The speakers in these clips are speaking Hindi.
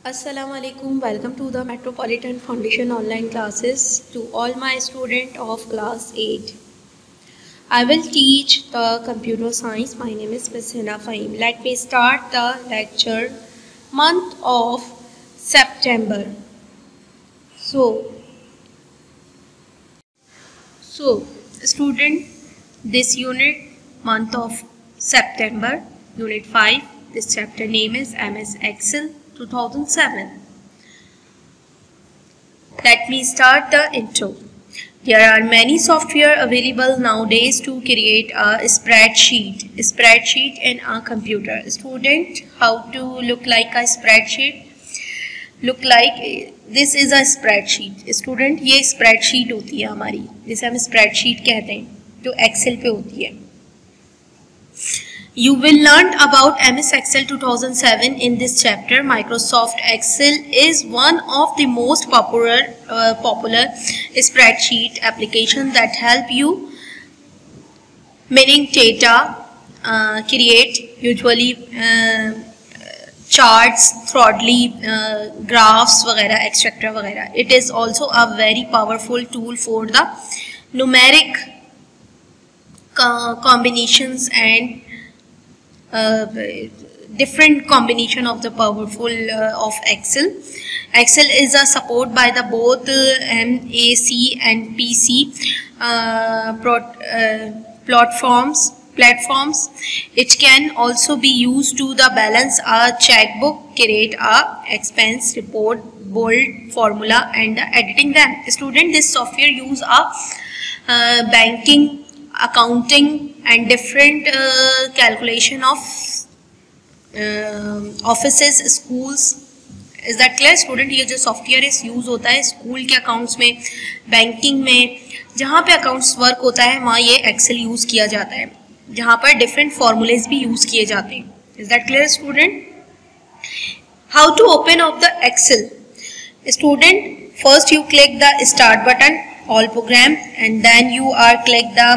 Assalamu alaikum. Welcome to the Metropolitan Foundation online classes to all my students of class 8. I will teach the computer science. My name is Ms. Hina Fahim. Let me start the lecture. Month of September. So student, this unit, month of September, unit 5. This chapter name is MS Excel 2007. Let me start the intro. There are many software available nowadays to create a spreadsheet in a computer. Student, how to look like a spreadsheet? Look like this is a spreadsheet. Student, ये spreadsheet होती है हमारी, जिसे हम spreadsheet कहते हैं, जो Excel पे होती है. You will learn about MS Excel 2007 in this chapter. Microsoft Excel is one of the most popular spreadsheet applications that help you manage data, create usually charts, thoroughly graphs वगैरह etc. वगैरह. It is also a very powerful tool for the numeric combinations and different combination of the powerful of Excel. Excel is a support by the both Mac and PC platforms. It can also be used to the balance a checkbook, create a expense report, bold formula, and editing them. Student, this software use a banking, accounting and different calculation of offices, schools. Is that clear student? ये जो सॉफ्टवेयर है यूज होता है स्कूल के अकाउंट्स में, बैंकिंग में, जहाँ पे अकाउंट्स वर्क होता है वहाँ ये एक्सेल यूज किया जाता है, जहाँ पर डिफरेंट फॉर्मूलेज भी यूज किए जाते हैं. Is that clear student? How to open up the Excel? Student, first you click the start button, all program, and then you are click the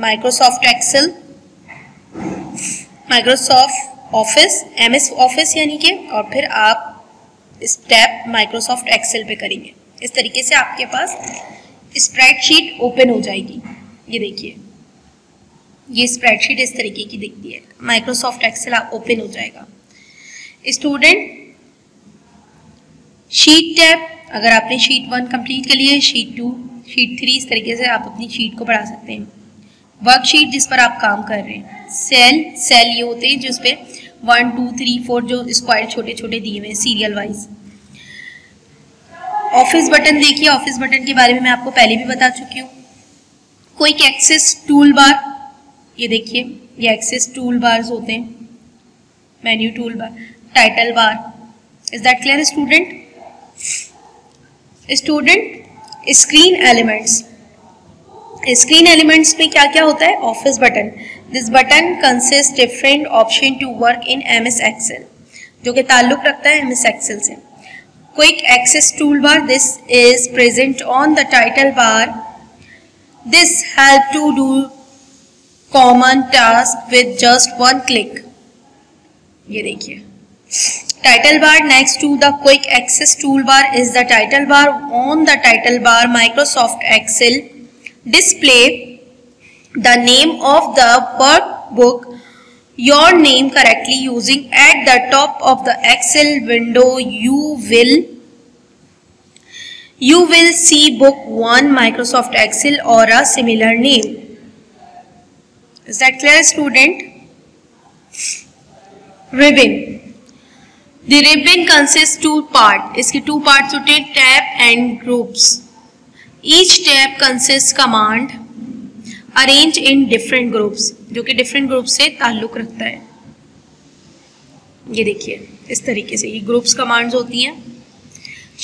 Microsoft Excel, Microsoft Office, MS Office यानी के, और फिर आप स्टेप Microsoft Excel पे करेंगे. इस तरीके से आपके पास स्प्रेडशीट ओपन हो जाएगी. ये देखिए, ये स्प्रेडशीट इस तरीके की दिखती है. Microsoft Excel आप ओपन हो जाएगा. स्टूडेंट, शीट टैब, अगर आपने शीट 1 कंप्लीट कर लिया है, शीट 2, शीट 3, इस तरीके से आप अपनी शीट को बढ़ा सकते हैं. वर्कशीट जिस पर आप काम कर रहे हैं. सेल ये होते हैं जिस पे 1 2 3 4 जो स्क्वायर छोटे छोटे दिए हुए हैं सीरियल वाइज. ऑफिस बटन देखिए, ऑफिस बटन के बारे में मैं आपको पहले भी बता चुकी हूँ. क्विक एक्सेस टूल बार, ये देखिए, ये एक्सेस टूल बार्स होते हैं, menu tool bar, title bar. Is that clear student? Student, screen elements. Screen elements में क्या क्या होता है? Office button. This button consist different option to work in MS Excel, जो कि ताल्लुक रखता है MS Excel से. Quick access tool bar, this is present on the title bar. This help to do common task with just 1 click. ये देखिए, title bar next to the quick access toolbar is the title bar. On the title bar, Microsoft Excel display the name of the workbook, your name correctly using at the top of the Excel window. You will see book 1 Microsoft Excel or a similar name. Is that clear student? Ribbon. The ribbon consists 2 parts. इसके 2 parts होते हैं, tab and groups. Each tab consists command arranged in different groups, जो कि different groups से ताल्लुक रखता है. ये देखिए, इस तरीके से ये groups commands होती हैं.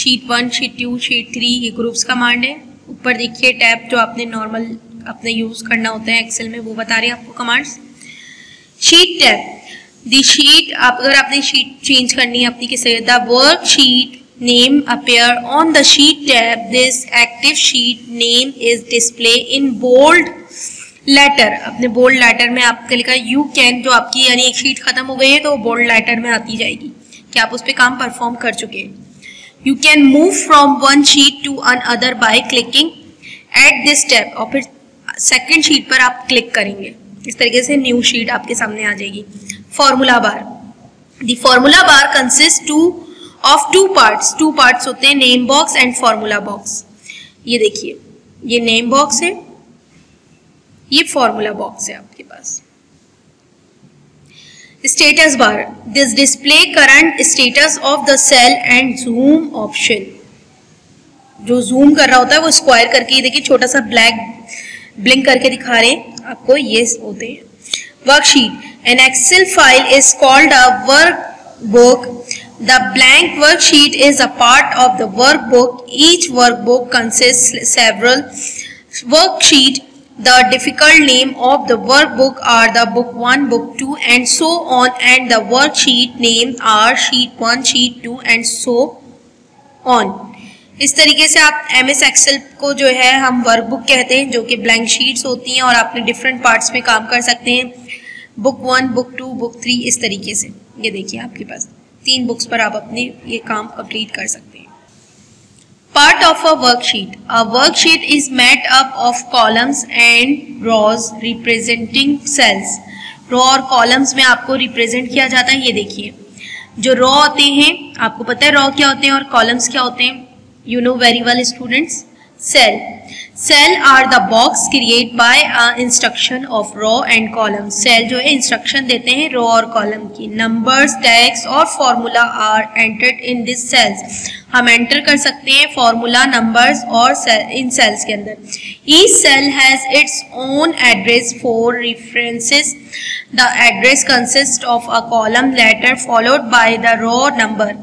sheet 1, sheet 2, sheet 3 ये groups command है. ऊपर देखिए tab जो आपने नॉर्मल अपने यूज करना होता है एक्सेल में, वो बता रहे हैं आपको commands. sheet tab, the sheet, आप अगर आपने शीट चेंज करनी है अपनी किसी, the worksheet name appear on the sheet tab. This active sheet name is display in bold letter. अपने बोल्ड लेटर में आपका लिखा यू कैन, जो आपकी यानी एक शीट खत्म हो गई है तो बोल्ड लेटर में आती जाएगी कि आप उस पर काम परफॉर्म कर चुके हैं। You can move from one sheet to another by clicking at this tab, और फिर सेकेंड शीट पर आप क्लिक करेंगे, इस तरीके से न्यू शीट आपके सामने आ जाएगी। Formula bar, the formula bar consist of two parts होते हैं, name box and formula box. ये देखिए, ये नेम बॉक्स है, ये फॉर्मूला बॉक्स है आपके पास। Status bar, this display current status of the cell and zoom option. जो जूम कर रहा होता है वो स्क्वायर करके, ये देखिए छोटा सा ब्लैक ब्लिंक करके दिखा रहे हैं आपको, ये होते हैं। Worksheet, an Excel file is called a workbook. The blank worksheet is a part of the workbook. Each workbook consists several worksheets. The difficult name of the workbook are the book 1, book 2 and so on, and the worksheet names are sheet 1, sheet 2 and so on. इस तरीके से आप MS Excel को जो है हम वर्कबुक कहते हैं, जो कि ब्लैंक शीट्स होती हैं और आपने डिफरेंट पार्ट्स में काम कर सकते हैं, बुक 1, बुक 2, बुक 3, इस तरीके से। ये देखिए आपके पास 3 बुक्स पर आप अपने ये काम कंप्लीट कर सकते हैं। Part of a worksheet is made up of columns and rows representing cells. Row और कॉलम्स में आपको रिप्रेजेंट किया जाता है। ये देखिए, जो रो होते हैं, आपको पता है रो क्या होते हैं और कॉलम्स क्या होते हैं, you know very well students. Cell are the box create by instruction of row and column. Cell जो है इंस्ट्रक्शन देते हैं रो और कॉलम की। नंबर्स, टैग्स और formula are entered in this cells. हम एंटर कर सकते हैं फॉर्मूला, नंबर्स और इन सेल्स के अंदर। Each cell has its own address for references. The address consist of a column letter followed by the row number.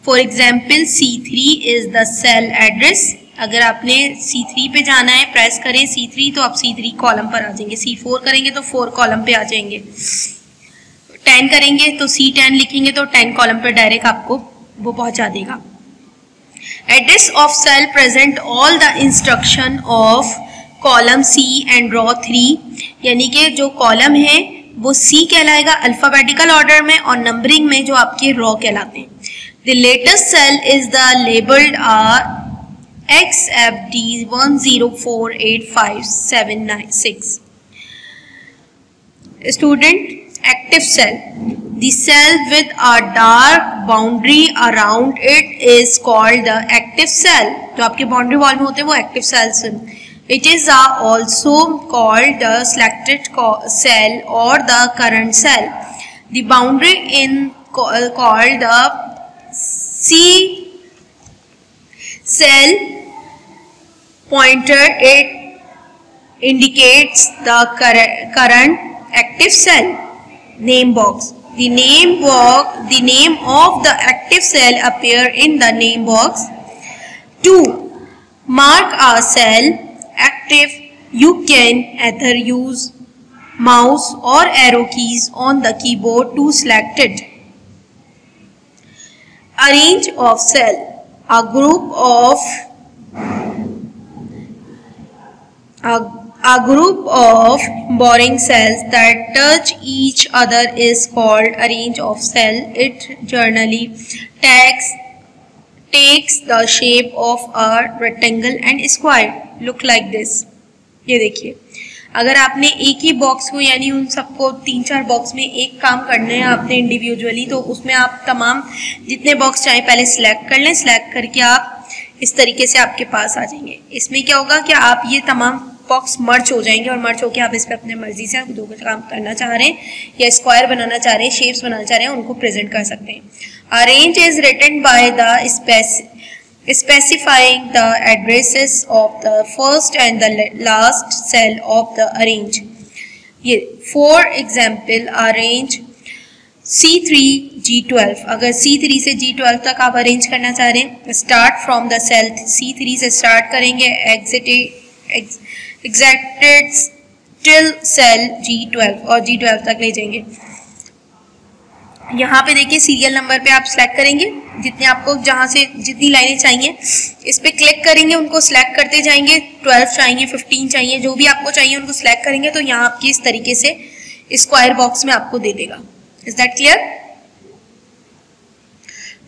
For example C3 is the cell address. अगर आपने C3 पे जाना है, प्रेस करें C3 तो आप C3 कॉलम पर आ जाएंगे। C4 करेंगे तो 4 कॉलम पे आ जाएंगे। 10 करेंगे तो C10 लिखेंगे तो 10 कॉलम पर डायरेक्ट आपको वो पहुंचा देगा। Address of cell present all the instruction of column C and row 3, यानी कि जो कॉलम है वो C कहलाएगा अल्फाबेटिकल ऑर्डर में और नंबरिंग में जो आपके रो कहलाते हैं। The latest cell is the labelled XFD 1048576. Student, active cell. The cell with a dark boundary around it is called the active cell. जो आपके बाउंड्री वॉल में होते हैं वो एक्टिव सेल्स हैं. It is also called the selected cell or the current cell. The boundary in called the C cell pointer, it indicates the current active cell. Name box. The name of the active cell appear in the name box. 2. Mark a cell active. You can either use mouse or arrow keys on the keyboard to select it. Arrange of cell. A group of boring cells that touch each other is called a range of cell. It generally takes the shape of a rectangle and square. Look like this. ये देखिए, अगर आपने एक ही बॉक्स को यानी उन सबको 3-4 बॉक्स में एक काम करना है आपने इंडिविजुअली, तो उसमें आप तमाम जितने बॉक्स चाहे पहले सिलेक्ट कर लें। सिलेक्ट करके आप इस तरीके से आपके पास आ जाएंगे। इसमें क्या होगा कि आप ये तमाम बॉक्स मर्ज हो जाएंगे और मर्ज होकर आप इस पर अपने मर्जी से आप दो काम करना चाह रहे हैं या स्क्वायर बनाना चाह रहे हैं, शेप्स बनाना चाह रहे हैं, उनको प्रेजेंट कर सकते हैं। A range is written by the specifying the addresses of the first and the last cell of the arrange. ये for example arrange C3 G12, अगर C3 से G12 तक आप अरेंज करना चाह रहे हैं, start from the cell C3 से स्टार्ट करेंगे, एग्जैक्टेड टिल सेल G12 और G12 तक ले जाएंगे। यहाँ पे देखिए सीरियल नंबर पे आप सिलेक्ट करेंगे, जितने आपको जहाँ से जितनी लाइनें चाहिए इस पे क्लिक करेंगे, उनको सिलेक्ट करते जाएंगे। 12 चाहिए, 15 चाहिए, जो भी आपको चाहिए उनको सिलेक्ट करेंगे तो यहाँ आपकी इस तरीके से स्क्वायर बॉक्स में आपको दे देगा। Is that clear?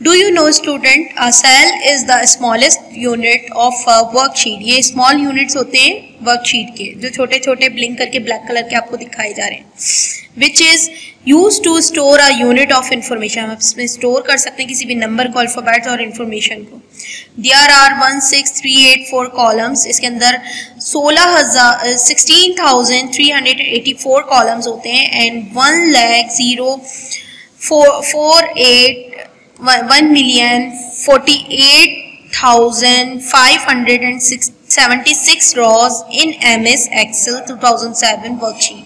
Do you know student, a cell is the smallest unit of worksheet. ये स्मॉल यूनिट्स होते हैं वर्कशीट के, जो छोटे छोटे ब्लिंक करके ब्लैक कलर के आपको दिखाए जा रहे हैं। Which is use to store a unit of information. हम इसमें स्टोर कर सकते हैं किसी भी नंबर को, अल्फाबेट्स और इन्फॉर्मेशन को। There are 16384 columns. इसके अंदर 16,384 कॉलम्स होते हैं and 1,48,576 rows in MS Excel 2007 worksheet.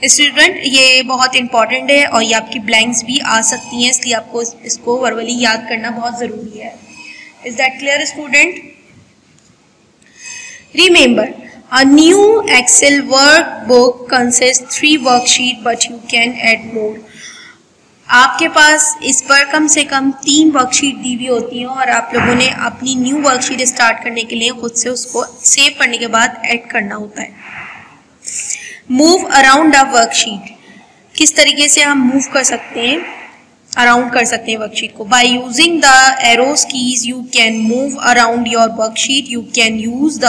Student, ये बहुत इंपॉर्टेंट है और ये आपकी ब्लैंक्स भी आ सकती हैं, इसलिए आपको इसको वर्बली याद करना बहुत ज़रूरी है। Is that clear student? Remember, a new Excel workbook consists 3 worksheet but you can add more। आपके पास इस पर कम से कम 3 वर्कशीट दी हुई होती हैं और आप लोगों ने अपनी न्यू वर्कशीट स्टार्ट करने के लिए खुद से उसको सेव करने के बाद ऐड करना होता है। मूव अराउंड अ वर्कशीट। किस तरीके से हम मूव कर सकते हैं, अराउंड कर सकते हैं वर्कशीट को? By using the arrows keys you can move around your worksheet. You can use the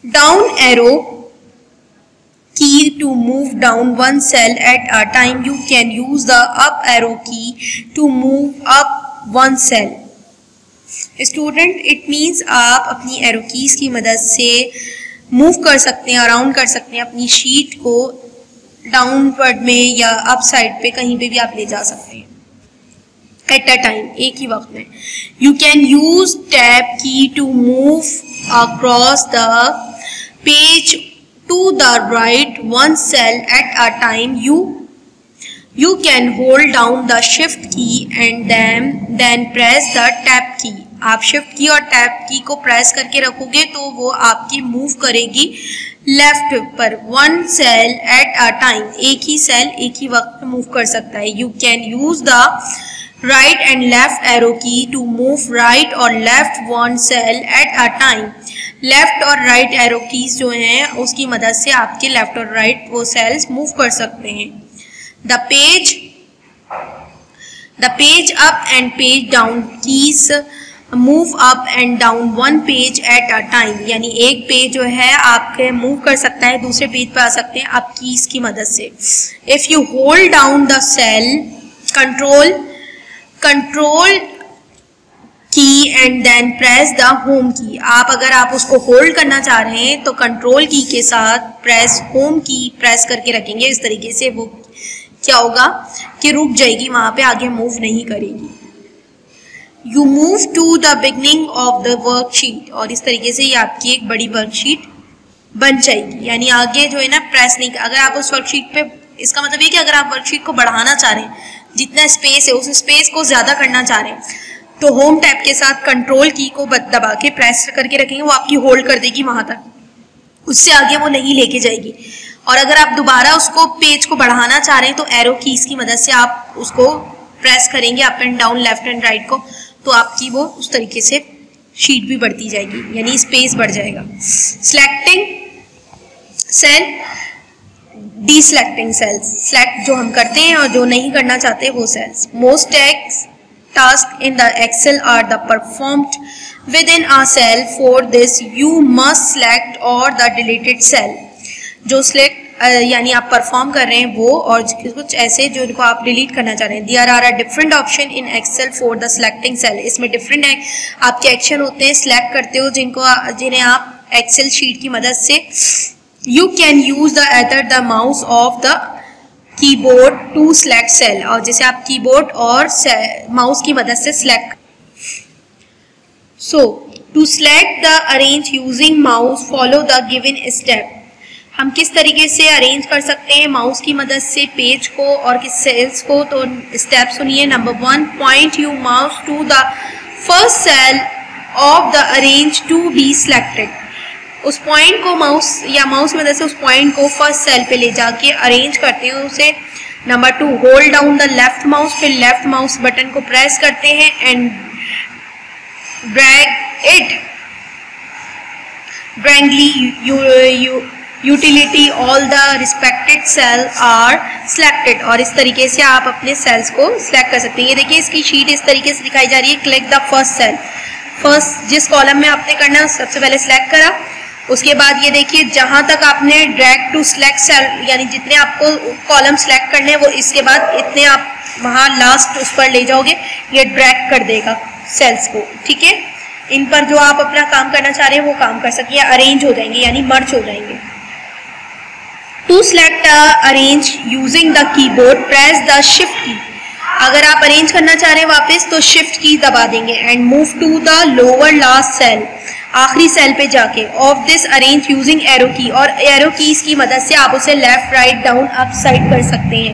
down arrow key to move down one cell at a time. You can use the up arrow key to move up one cell. Student, it means आप अपनी एरो कीज की मदद से मूव कर सकते हैं, अराउंड कर सकते हैं अपनी शीट को डाउनवर्ड में या अप साइड पे कहीं पे भी आप ले जा सकते हैं एट अ टाइम, एक ही वक्त में। You can use tab key to move across the page to the right one cell at a time. You can hold down the shift key and then press the tab key. आप shift की और tab की को प्रेस करके रखोगे तो वो आपकी मूव करेगी लेफ्ट पर, one cell at a time। एक ही सेल एक ही वक्त में मूव कर सकता है। You can use the right and left arrow key to move right or left one cell at a time। Left और राइट एरो कीज जो हैं उसकी मदद से आपके लेफ्ट और राइट वो सेल्स मूव कर सकते हैं। The page up and page down keys move up and down one page at a time. यानी एक पेज जो है आपके मूव कर सकता है, दूसरे पेज पे आ सकते हैं आप कीज की मदद से। If you hold down the cell control key and then press the home key. अगर आप उसको होल्ड करना चाह रहे हैं तो कंट्रोल की के साथ प्रेस होम की प्रेस करके रखेंगे। इस तरीके से वो क्या होगा कि रुक जाएगी, वहां पे आगे मूव नहीं करेगी। You move to the beginning of the worksheet. और इस तरीके से ये आपकी एक बड़ी वर्कशीट बन जाएगी। यानी आगे जो है ना प्रेस नहीं, अगर आप उस वर्कशीट पे, इसका मतलब ये कि अगर आप वर्कशीट को बढ़ाना चाह रहे हैं, जितना स्पेस है उस स्पेस को ज्यादा करना चाह रहे हैं, तो होम टैब के साथ कंट्रोल की को दबा के प्रेस करके रखेंगे, वो आपकी होल्ड कर देगी वहां तक, उससे आगे वो नहीं लेके जाएगी। और अगर आप दोबारा उसको पेज को बढ़ाना चाह रहे हैं तो एरो कीज की मदद से आप उसको प्रेस करेंगे up and down, left and right को, तो आपकी वो उस तरीके से शीट भी बढ़ती जाएगी, यानी स्पेस बढ़ जाएगा। Selecting cell, deselecting cells. Select जो हम करते हैं और जो नहीं करना चाहते वो cells. Most tasks in the Excel are the performed within a cell. For this you must select or the deleted cell। जो select यानी आप परफॉर्म कर रहे हैं वो, और कुछ ऐसे जो इनको आप डिलीट करना चाह रहे हैं। There are a different option in Excel for the selecting cell। इसमें डिफरेंट है आपके एक्शन होते हैं, सिलेक्ट करते हो जिन्हें आप एक्सेल शीट की मदद से। You can use the either the mouse of the keyboard to select cell, और जैसे आप कीबोर्ड और माउस की मदद से select. So to select the a range using mouse follow the given step. हम किस तरीके से अरेंज कर सकते हैं माउस की मदद से पेज को और किस सेल्स को, तो स्टेप सुनिए। Number 1, point you mouse to the first cell of the a range to be selected. उस पॉइंट को माउस की मदद से उस पॉइंट को फर्स्ट सेल पे ले जाके अरेंज करते हैं उसे। Number 2, hold down the left mouse, फिर लेफ्ट माउस बटन को प्रेस करते हैं and drag it utility all the respected cell are selected, और इस तरीके से आप अपने सेल्स को सिलेक्ट कर सकते हैं। ये देखिए इसकी शीट इस तरीके से दिखाई जा रही है। Click the first cell, first जिस कॉलम में आपने करना है सबसे पहले सिलेक्ट करा। उसके बाद ये देखिए जहां तक आपने ड्रैग टू सिलेक्ट सेल, यानी जितने आपको कॉलम सिलेक्ट करने हैं वो इसके बाद इतने आप वहां लास्ट उस पर ले जाओगे, ये ड्रैग कर देगा सेल्स को, ठीक है। इन पर जो आप अपना काम करना चाह रहे हैं वो काम कर सकें, अरेंज हो जाएंगे यानी मर्ज हो जाएंगे। To select a range using the keyboard press the shift key. अगर आप अरेंज करना चाह रहे हैं वापस तो शिफ्ट की दबा देंगे and move to the lower last cell, आखिरी सेल पे जाके of this a range using arrow key, और एरो कीज की मदद से आप उसे left right down up side कर सकते हैं।